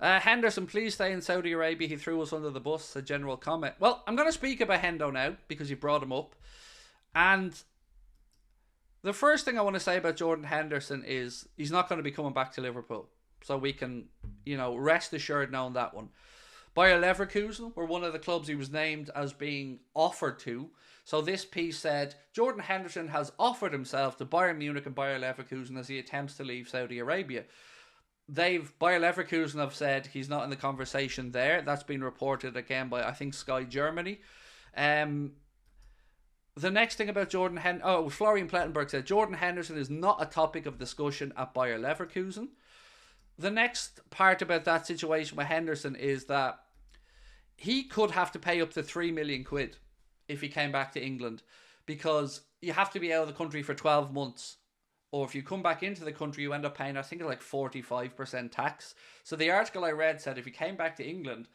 Henderson, please stay in Saudi Arabia. He threw us under the bus. A general comment. Well, I'm going to speak about Hendo now because you brought him up. And the first thing I want to say about Jordan Henderson is he's not going to be coming back to Liverpool. So we can, rest assured now on that one. Bayer Leverkusen were one of the clubs he was named as being offered to. So this piece said Jordan Henderson has offered himself to Bayern Munich and Bayer Leverkusen as he attempts to leave Saudi Arabia. Bayer Leverkusen have said he's not in the conversation there. That's been reported again by, I think, Sky Germany. The next thing about Florian Plettenberg said Jordan Henderson is not a topic of discussion at Bayer Leverkusen. The next part about that situation with Henderson is that he could have to pay up to 3 million quid if he came back to England, because you have to be out of the country for 12 months. Or if you come back into the country, you end up paying, I think, like 45% tax. So the article I read said if he came back to England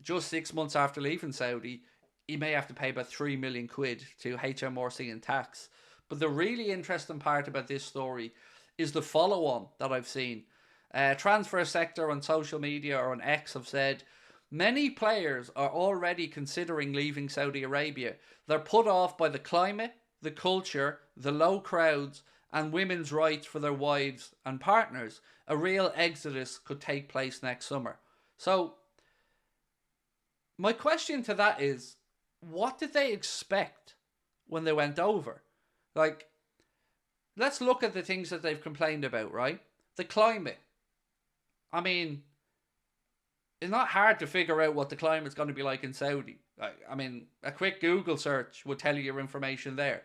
just 6 months after leaving Saudi, he may have to pay about 3 million quid to HMRC in tax. But the really interesting part about this story is the follow-on that I've seen. Transfer sector on social media or on X have said many players are already considering leaving Saudi Arabia. They're put off by the climate, the culture, the low crowds, and women's rights for their wives and partners. A real exodus could take place next summer. So, my question to that is, what did they expect when they went over? Like, let's look at the things that they've complained about, right? The climate. I mean, it's not hard to figure out what the climate's going to be like in Saudi. I mean, a quick Google search would tell you your information there.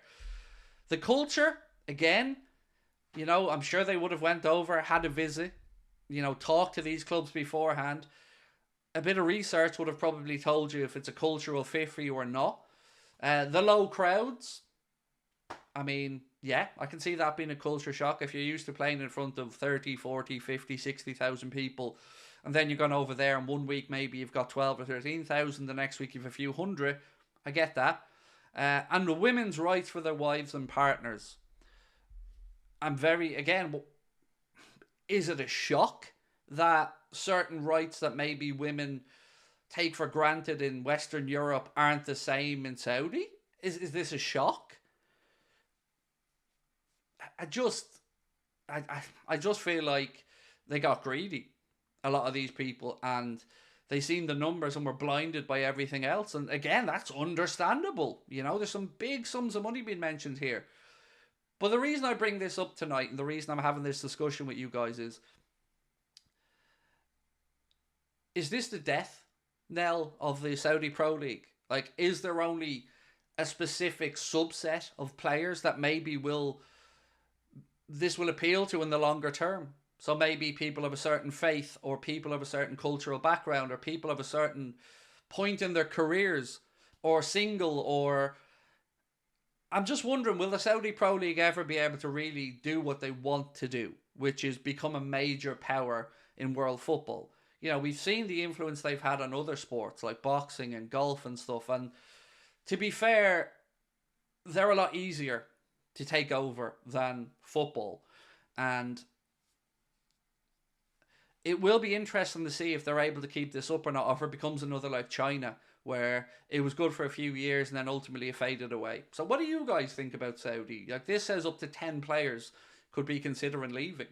The culture, again, I'm sure they would have went over, had a visit, talked to these clubs beforehand. A bit of research would have probably told you if it's a cultural fit for you or not. The low crowds, I mean, yeah, I can see that being a culture shock. If you're used to playing in front of 30, 40, 50, 60,000 people, and then you're going over there and 1 week maybe you've got 12 or 13,000, the next week you've a few hundred. I get that. And the women's rights for their wives and partners. Is it a shock that certain rights that maybe women take for granted in Western Europe aren't the same in Saudi? Is this a shock? I just feel like they got greedy, a lot of these people, and they seen the numbers and were blinded by everything else. And again, that's understandable. There's some big sums of money being mentioned here. But the reason I bring this up tonight and the reason I'm having this discussion with you guys is this the death knell of the Saudi Pro League? Like, is there only a specific subset of players that maybe this will appeal to in the longer term? So maybe people of a certain faith, or people of a certain cultural background, or people of a certain point in their careers, or single, or... I'm just wondering, will the Saudi Pro League ever be able to really do what they want to do, which is become a major power in world football? We've seen the influence they've had on other sports like boxing and golf and stuff. And to be fair, they're a lot easier to take over than football. And it will be interesting to see if they're able to keep this up or not, or if it becomes another like China, where it was good for a few years and then ultimately it faded away. So what do you guys think about Saudi? Like, this says up to 10 players could be considering leaving.